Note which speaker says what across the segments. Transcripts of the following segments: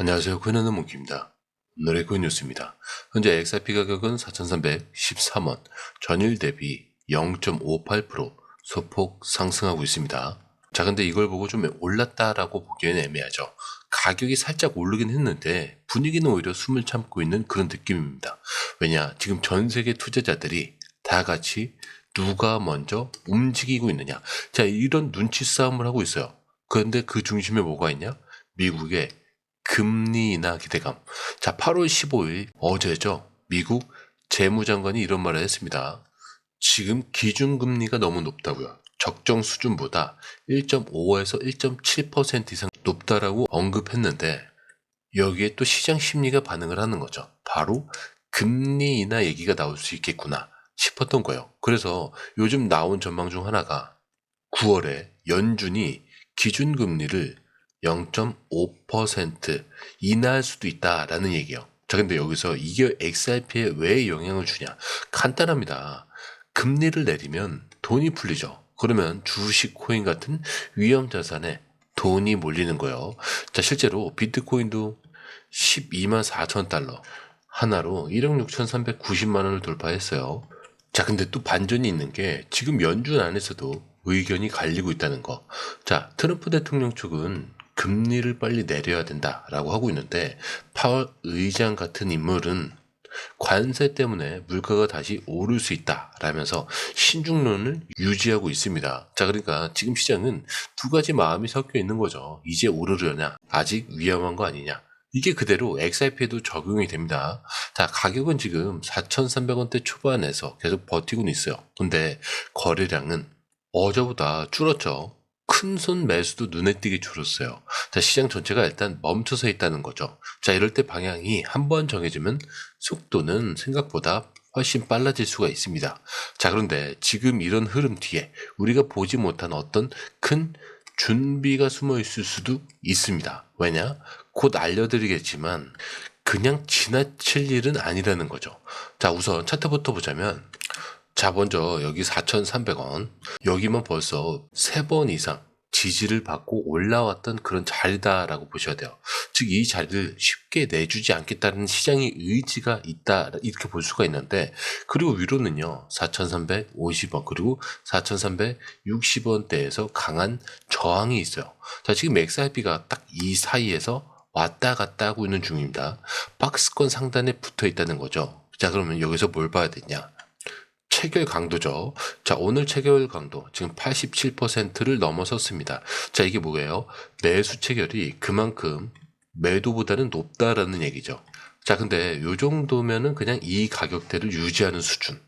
Speaker 1: 안녕하세요. 코인하는 몽키입니다. 오늘의 코인 뉴스입니다. 현재 XRP 가격은 4,313원, 전일 대비 0.58% 소폭 상승하고 있습니다. 자, 근데 이걸 보고 좀 올랐다라고 보기에는 애매하죠. 가격이 살짝 오르긴 했는데 분위기는 오히려 숨을 참고 있는 그런 느낌입니다. 왜냐, 지금 전 세계 투자자들이 다 같이 누가 먼저 움직이고 있느냐. 자, 이런 눈치 싸움을 하고 있어요. 그런데 그 중심에 뭐가 있냐? 미국의 금리 인하 기대감. 자, 8월 15일 어제죠. 미국 재무장관이 이런 말을 했습니다. 지금 기준금리가 너무 높다고요. 적정 수준보다 1.5에서 1.7% 이상 높다라고 언급했는데 여기에 또 시장 심리가 반응을 하는 거죠. 바로 금리 인하 얘기가 나올 수 있겠구나 싶었던 거예요. 그래서 요즘 나온 전망 중 하나가 9월에 연준이 기준금리를 0.5% 인하할 수도 있다라는 얘기예요. 자, 근데 여기서 이게 XRP에 왜 영향을 주냐? 간단합니다. 금리를 내리면 돈이 풀리죠. 그러면 주식, 코인 같은 위험 자산에 돈이 몰리는 거예요. 자, 실제로 비트코인도 12만 4천 달러 하나로 1억 6,390만 원을 돌파했어요. 자, 근데 또 반전이 있는 게 지금 연준 안에서도 의견이 갈리고 있다는 거. 자, 트럼프 대통령 측은 금리를 빨리 내려야 된다라고 하고 있는데 파월 의장 같은 인물은 관세 때문에 물가가 다시 오를 수 있다라면서 신중론을 유지하고 있습니다. 자, 그러니까 지금 시장은 두 가지 마음이 섞여 있는 거죠. 이제 오르려냐, 아직 위험한 거 아니냐. 이게 그대로 XRP에도 적용이 됩니다. 자, 가격은 지금 4,300원대 초반에서 계속 버티고는 있어요. 근데 거래량은 어제보다 줄었죠. 큰 손 매수도 눈에 띄게 줄었어요. 자, 시장 전체가 일단 멈춰서 있다는 거죠. 자, 이럴 때 방향이 한번 정해지면 속도는 생각보다 훨씬 빨라질 수가 있습니다. 자, 그런데 지금 이런 흐름 뒤에 우리가 보지 못한 어떤 큰 준비가 숨어 있을 수도 있습니다. 왜냐? 곧 알려드리겠지만 그냥 지나칠 일은 아니라는 거죠. 자, 우선 차트부터 보자면 자, 먼저 여기 4,300원. 여기만 벌써 3번 이상 지지를 받고 올라왔던 그런 자리다라고 보셔야 돼요. 즉, 이 자리를 쉽게 내주지 않겠다는 시장의 의지가 있다, 이렇게 볼 수가 있는데, 그리고 위로는요, 4,350원, 그리고 4,360원대에서 강한 저항이 있어요. 자, 지금 XRP가 딱 이 사이에서 왔다 갔다 하고 있는 중입니다. 박스권 상단에 붙어 있다는 거죠. 자, 그러면 여기서 뭘 봐야 되냐? 체결 강도죠. 자, 오늘 체결 강도 지금 87%를 넘어섰습니다. 자, 이게 뭐예요? 매수 체결이 그만큼 매도보다는 높다라는 얘기죠. 자, 근데 요 정도면은 그냥 이 가격대를 유지하는 수준.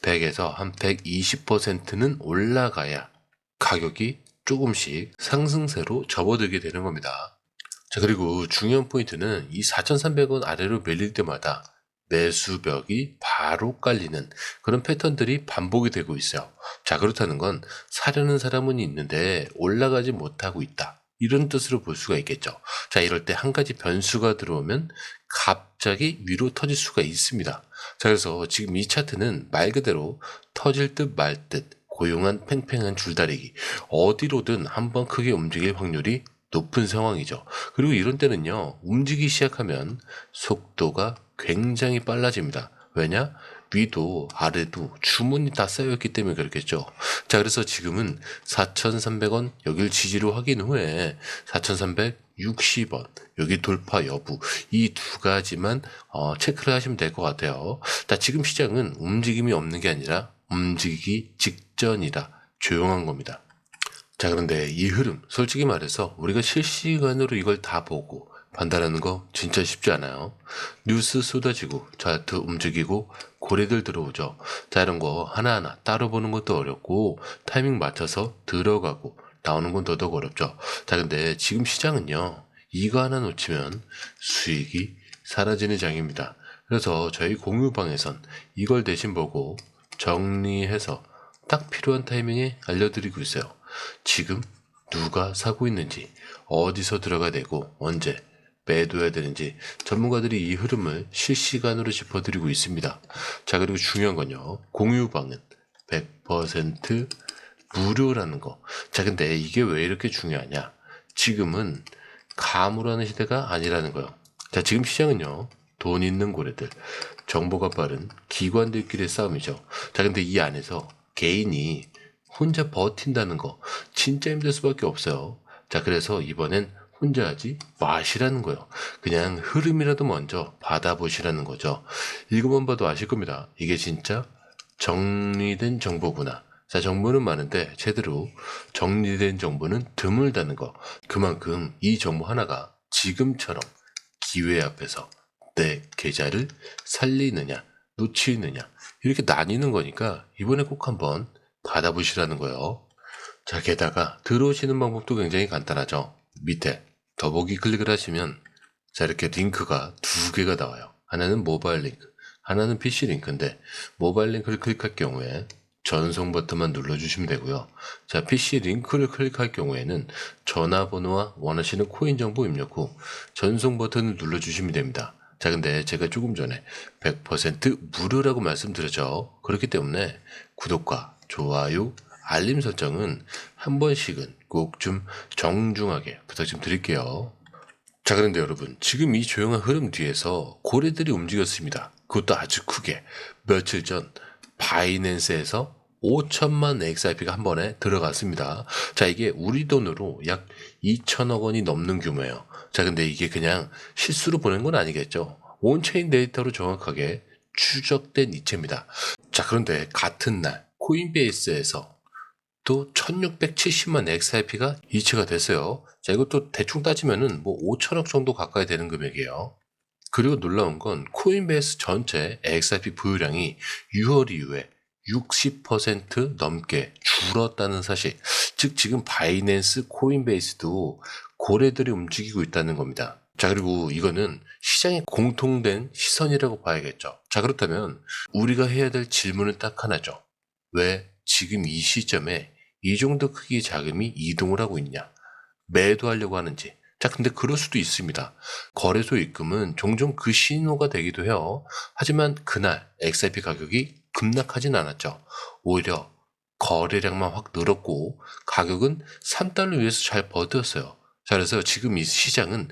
Speaker 1: 100에서 한 120%는 올라가야 가격이 조금씩 상승세로 접어들게 되는 겁니다. 자, 그리고 중요한 포인트는 이 4,300원 아래로 밀릴 때마다 매수벽이 바로 깔리는 그런 패턴들이 반복이 되고 있어요. 자, 그렇다는 건 사려는 사람은 있는데 올라가지 못하고 있다. 이런 뜻으로 볼 수가 있겠죠. 자, 이럴 때 한 가지 변수가 들어오면 갑자기 위로 터질 수가 있습니다. 자, 그래서 지금 이 차트는 말 그대로 터질 듯 말 듯 고용한 팽팽한 줄다리기. 어디로든 한번 크게 움직일 확률이 높은 상황이죠. 그리고 이런 때는요, 움직이기 시작하면 속도가 굉장히 빨라집니다. 왜냐? 위도 아래도 주문이 다 쌓여있기 때문에 그렇겠죠. 자, 그래서 지금은 4,300원 여길 지지로 확인 후에 4,360원 여기 돌파 여부 이 두 가지만 체크를 하시면 될 것 같아요. 자, 지금 시장은 움직임이 없는 게 아니라 움직이기 직전이라 조용한 겁니다. 자, 그런데 이 흐름, 솔직히 말해서 우리가 실시간으로 이걸 다 보고 판단하는 거 진짜 쉽지 않아요. 뉴스 쏟아지고 차트 움직이고 고래들 들어오죠. 자, 이런 거 하나하나 따로 보는 것도 어렵고 타이밍 맞춰서 들어가고 나오는 건 더더욱 어렵죠. 자, 근데 지금 시장은요, 이거 하나 놓치면 수익이 사라지는 장입니다. 그래서 저희 공유방에선 이걸 대신 보고 정리해서 딱 필요한 타이밍에 알려드리고 있어요. 지금 누가 사고 있는지, 어디서 들어가야 되고, 언제 매도해야 되는지 전문가들이 이 흐름을 실시간으로 짚어드리고 있습니다. 자, 그리고 중요한 건요, 공유방은 100% 무료라는 거. 자, 근데 이게 왜 이렇게 중요하냐? 지금은 가물하는 시대가 아니라는 거예요. 자, 지금 시장은요, 돈 있는 고래들, 정보가 빠른 기관들끼리의 싸움이죠. 자, 근데 이 안에서 개인이 혼자 버틴다는 거 진짜 힘들 수밖에 없어요. 자, 그래서 이번엔 혼자 하지 마시라는 거예요. 그냥 흐름이라도 먼저 받아보시라는 거죠. 이것만 봐도 아실 겁니다. 이게 진짜 정리된 정보구나. 자, 정보는 많은데 제대로 정리된 정보는 드물다는 거. 그만큼 이 정보 하나가 지금처럼 기회 앞에서 내 계좌를 살리느냐, 놓치느냐, 이렇게 나뉘는 거니까 이번에 꼭 한번 받아보시라는 거예요. 자, 게다가 들어오시는 방법도 굉장히 간단하죠. 밑에 더보기 클릭을 하시면 자, 이렇게 링크가 두 개가 나와요. 하나는 모바일 링크, 하나는 PC 링크인데 모바일 링크를 클릭할 경우에 전송 버튼만 눌러주시면 되고요. 자, PC 링크를 클릭할 경우에는 전화번호와 원하시는 코인 정보 입력 후 전송 버튼을 눌러주시면 됩니다. 자, 근데 제가 조금 전에 100% 무료라고 말씀드렸죠. 그렇기 때문에 구독과 좋아요, 알림 설정은 한 번씩은 꼭 좀 정중하게 부탁 좀 드릴게요. 자, 그런데 여러분, 지금 이 조용한 흐름 뒤에서 고래들이 움직였습니다. 그것도 아주 크게. 며칠 전 바이낸스에서 5천만 XRP가 한 번에 들어갔습니다. 자, 이게 우리 돈으로 약 2천억 원이 넘는 규모예요. 자, 근데 이게 그냥 실수로 보낸 건 아니겠죠. 온체인 데이터로 정확하게 추적된 이체입니다. 자, 그런데 같은 날 코인베이스에서 또 1670만 XRP가 이체가 됐어요. 자, 이것도 대충 따지면은 뭐 5천억 정도 가까이 되는 금액이에요. 그리고 놀라운 건 코인베이스 전체 XRP 보유량이 6월 이후에 60% 넘게 줄었다는 사실. 즉 지금 바이낸스, 코인베이스도 고래들이 움직이고 있다는 겁니다. 자, 그리고 이거는 시장의 공통된 시선이라고 봐야겠죠. 자, 그렇다면 우리가 해야 될 질문은 딱 하나죠. 왜 지금 이 시점에 이 정도 크기의 자금이 이동을 하고 있냐? 매도하려고 하는지. 자, 근데 그럴 수도 있습니다. 거래소 입금은 종종 그 신호가 되기도 해요. 하지만 그날 XRP 가격이 급락하진 않았죠. 오히려 거래량만 확 늘었고 가격은 3달러 위에서 잘 버텼어요. 자, 그래서 지금 이 시장은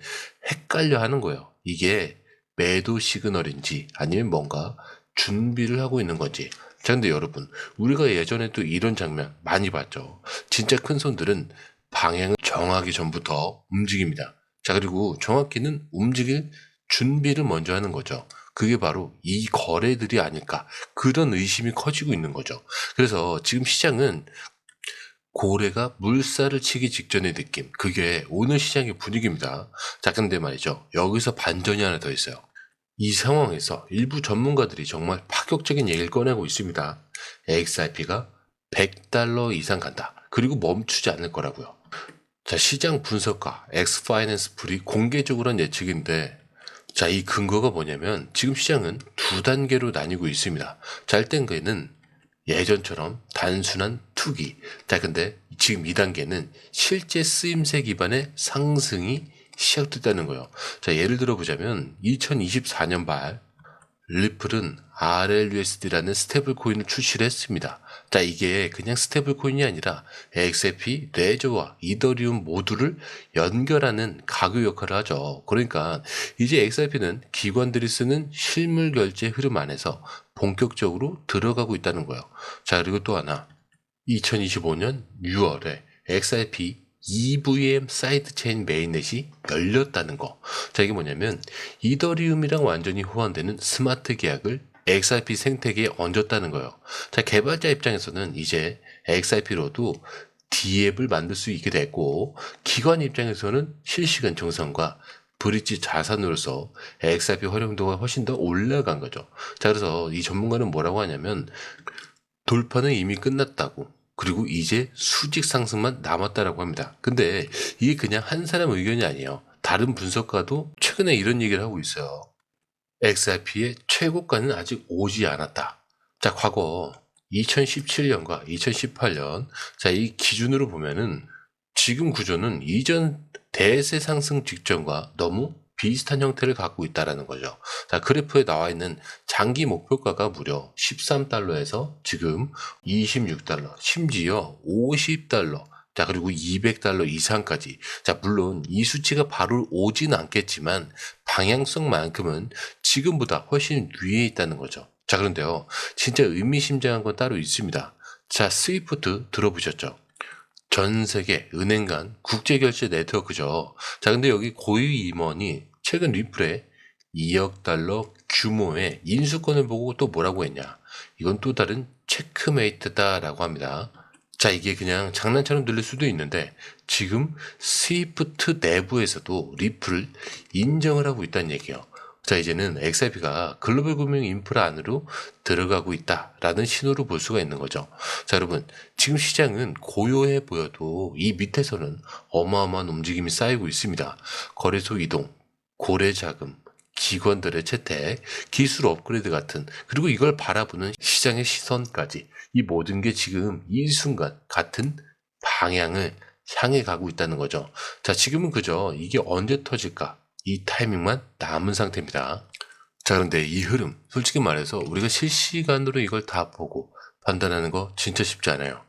Speaker 1: 헷갈려 하는 거예요. 이게 매도 시그널인지 아니면 뭔가 준비를 하고 있는 건지. 자, 근데 여러분, 우리가 예전에도 이런 장면 많이 봤죠. 진짜 큰 손들은 방향을 정하기 전부터 움직입니다. 자, 그리고 정확히는 움직일 준비를 먼저 하는 거죠. 그게 바로 이 거래들이 아닐까. 그런 의심이 커지고 있는 거죠. 그래서 지금 시장은 고래가 물살을 치기 직전의 느낌. 그게 오늘 시장의 분위기입니다. 자, 근데 말이죠. 여기서 반전이 하나 더 있어요. 이 상황에서 일부 전문가들이 정말 파격적인 얘기를 꺼내고 있습니다. XRP가 100달러 이상 간다. 그리고 멈추지 않을 거라고요. 자, 시장 분석가 엑스파이낸스 풀이 공개적으로 한 예측인데, 자, 이 근거가 뭐냐면 지금 시장은 두 단계로 나뉘고 있습니다. 자, 1단계는 예전처럼 단순한 투기. 자, 근데 지금 2단계는 실제 쓰임새 기반의 상승이 시작됐다는 거예요. 자, 예를 들어 보자면 2024년 말 리플은 RLUSD라는 스테이블 코인을 출시를 했습니다. 자, 이게 그냥 스테이블 코인이 아니라 XRP, 레저와 이더리움 모두를 연결하는 가교 역할을 하죠. 그러니까 이제 XRP는 기관들이 쓰는 실물 결제 흐름 안에서 본격적으로 들어가고 있다는 거예요. 자, 그리고 또 하나, 2025년 6월에 XRP EVM 사이드체인 메인넷이 열렸다는 거. 자, 이게 뭐냐면 이더리움이랑 완전히 호환되는 스마트 계약을 XRP 생태계에 얹었다는 거예요. 자, 개발자 입장에서는 이제 XRP로도 D앱을 만들 수 있게 됐고, 기관 입장에서는 실시간 정산과 브릿지 자산으로서 XRP 활용도가 훨씬 더 올라간 거죠. 자, 그래서 이 전문가는 뭐라고 하냐면 돌파는 이미 끝났다고. 그리고 이제 수직 상승만 남았다라고 합니다. 근데 이게 그냥 한 사람 의견이 아니에요. 다른 분석가도 최근에 이런 얘기를 하고 있어요. XRP의 최고가는 아직 오지 않았다. 자, 과거 2017년과 2018년, 자, 이 기준으로 보면은 지금 구조는 이전 대세 상승 직전과 너무 비슷한 형태를 갖고 있다라는 거죠. 자, 그래프에 나와 있는 장기 목표가가 무려 13달러에서 지금 26달러, 심지어 50달러. 자, 그리고 $200 이상까지. 자, 물론 이 수치가 바로 오진 않겠지만 방향성만큼은 지금보다 훨씬 위에 있다는 거죠. 자, 그런데요, 진짜 의미심장한 건 따로 있습니다. 자, 스위프트 들어보셨죠? 전 세계 은행 간 국제결제 네트워크죠. 자, 근데 여기 고위 임원이 최근 리플에 $2억 규모의 인수권을 보고 또 뭐라고 했냐. 이건 또 다른 체크메이트다라고 합니다. 자, 이게 그냥 장난처럼 들릴 수도 있는데 지금 스위프트 내부에서도 리플을 인정을 하고 있다는 얘기예요. 자, 이제는 XRP가 글로벌 금융 인프라 안으로 들어가고 있다라는 신호로 볼 수가 있는 거죠. 자, 여러분, 지금 시장은 고요해 보여도 이 밑에서는 어마어마한 움직임이 쌓이고 있습니다. 거래소 이동, 고래 자금, 기관들의 채택, 기술 업그레이드 같은, 그리고 이걸 바라보는 시장의 시선까지, 이 모든 게 지금 이 순간 같은 방향을 향해 가고 있다는 거죠. 자, 지금은 그저 이게 언제 터질까? 이 타이밍만 남은 상태입니다. 자, 그런데 이 흐름, 솔직히 말해서 우리가 실시간으로 이걸 다 보고 판단하는 거 진짜 쉽지 않아요.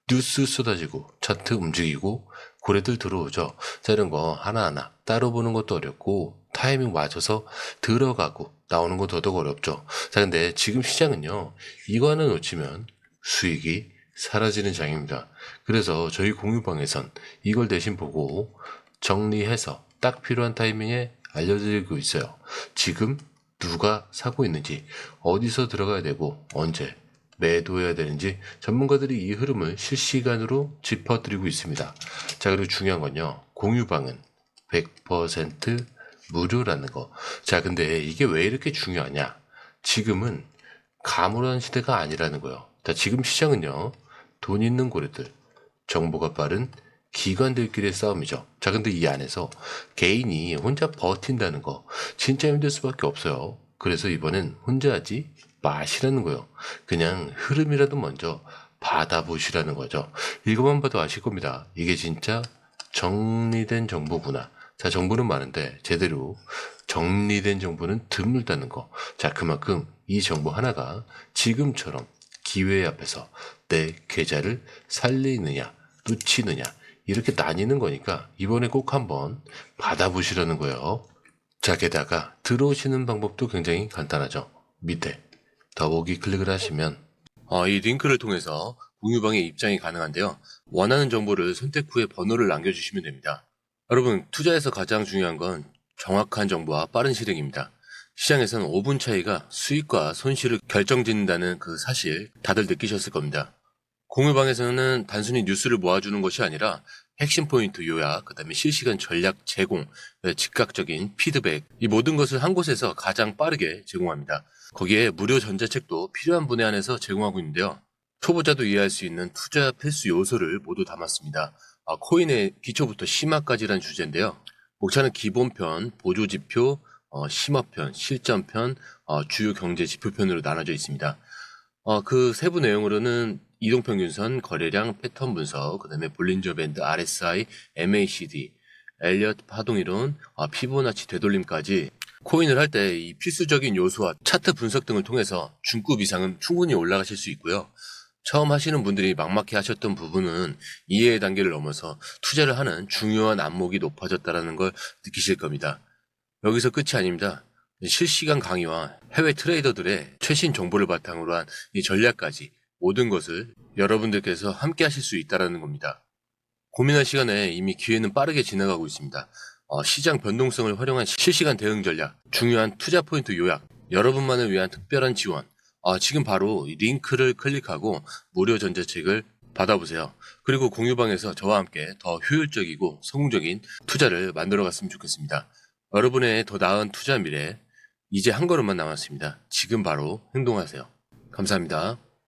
Speaker 1: 뉴스 쏟아지고 차트 움직이고 고래들 들어오죠. 자, 이런 거 하나하나 따로 보는 것도 어렵고 타이밍 맞춰서 들어가고 나오는 건 더더욱 어렵죠. 자, 근데 지금 시장은요, 이거 하나 놓치면 수익이 사라지는 장입니다. 그래서 저희 공유방에선 이걸 대신 보고 정리해서 딱 필요한 타이밍에 알려드리고 있어요. 지금 누가 사고 있는지, 어디서 들어가야 되고 언제 매도해야 되는지 전문가들이 이 흐름을 실시간으로 짚어드리고 있습니다. 자, 그리고 중요한 건요, 공유방은 100% 무료라는 거. 자, 근데 이게 왜 이렇게 중요하냐? 지금은 가물한 시대가 아니라는 거예요. 자, 지금 시장은요, 돈 있는 고래들, 정보가 빠른 기관들끼리의 싸움이죠. 자, 근데 이 안에서 개인이 혼자 버틴다는 거 진짜 힘들 수밖에 없어요. 그래서 이번엔 혼자 하지 마시라는 거예요. 그냥 흐름이라도 먼저 받아보시라는 거죠. 이것만 봐도 아실 겁니다. 이게 진짜 정리된 정보구나. 자, 정보는 많은데 제대로 정리된 정보는 드물다는 거. 자, 그만큼 이 정보 하나가 지금처럼 기회 앞에서 내 계좌를 살리느냐 놓치느냐 이렇게 나뉘는 거니까 이번에 꼭 한번 받아보시라는 거예요. 자, 게다가 들어오시는 방법도 굉장히 간단하죠. 밑에 더보기 클릭을 하시면 이 링크를 통해서 공유방에 입장이 가능한데요. 원하는 정보를 선택 후에 번호를 남겨주시면 됩니다. 여러분, 투자에서 가장 중요한 건 정확한 정보와 빠른 실행입니다. 시장에서는 5분 차이가 수익과 손실을 결정짓는다는 그 사실 다들 느끼셨을 겁니다. 공유방에서는 단순히 뉴스를 모아주는 것이 아니라 핵심 포인트 요약, 그 다음에 실시간 전략 제공, 즉각적인 피드백, 이 모든 것을 한 곳에서 가장 빠르게 제공합니다. 거기에 무료 전자책도 필요한 분야 안에서 제공하고 있는데요. 초보자도 이해할 수 있는 투자 필수 요소를 모두 담았습니다. 코인의 기초부터 심화까지란 주제인데요. 목차는 기본편, 보조지표, 심화편, 실전편, 주요 경제 지표편으로 나눠져 있습니다. 그 세부 내용으로는 이동평균선, 거래량, 패턴 분석, 그 다음에 볼린저 밴드, RSI, MACD, 엘리엇 파동이론, 피보나치 되돌림까지 코인을 할 때 이 필수적인 요소와 차트 분석 등을 통해서 중급 이상은 충분히 올라가실 수 있고요. 처음 하시는 분들이 막막해 하셨던 부분은 이해의 단계를 넘어서 투자를 하는 중요한 안목이 높아졌다는 걸 느끼실 겁니다. 여기서 끝이 아닙니다. 실시간 강의와 해외 트레이더들의 최신 정보를 바탕으로 한 이 전략까지 모든 것을 여러분들께서 함께 하실 수 있다는 겁니다. 고민할 시간에 이미 기회는 빠르게 지나가고 있습니다. 시장 변동성을 활용한 실시간 대응 전략, 중요한 투자 포인트 요약, 여러분만을 위한 특별한 지원, 지금 바로 이 링크를 클릭하고 무료 전자책을 받아보세요. 그리고 공유방에서 저와 함께 더 효율적이고 성공적인 투자를 만들어 갔으면 좋겠습니다. 여러분의 더 나은 투자 미래, 이제 한 걸음만 남았습니다. 지금 바로 행동하세요. 감사합니다.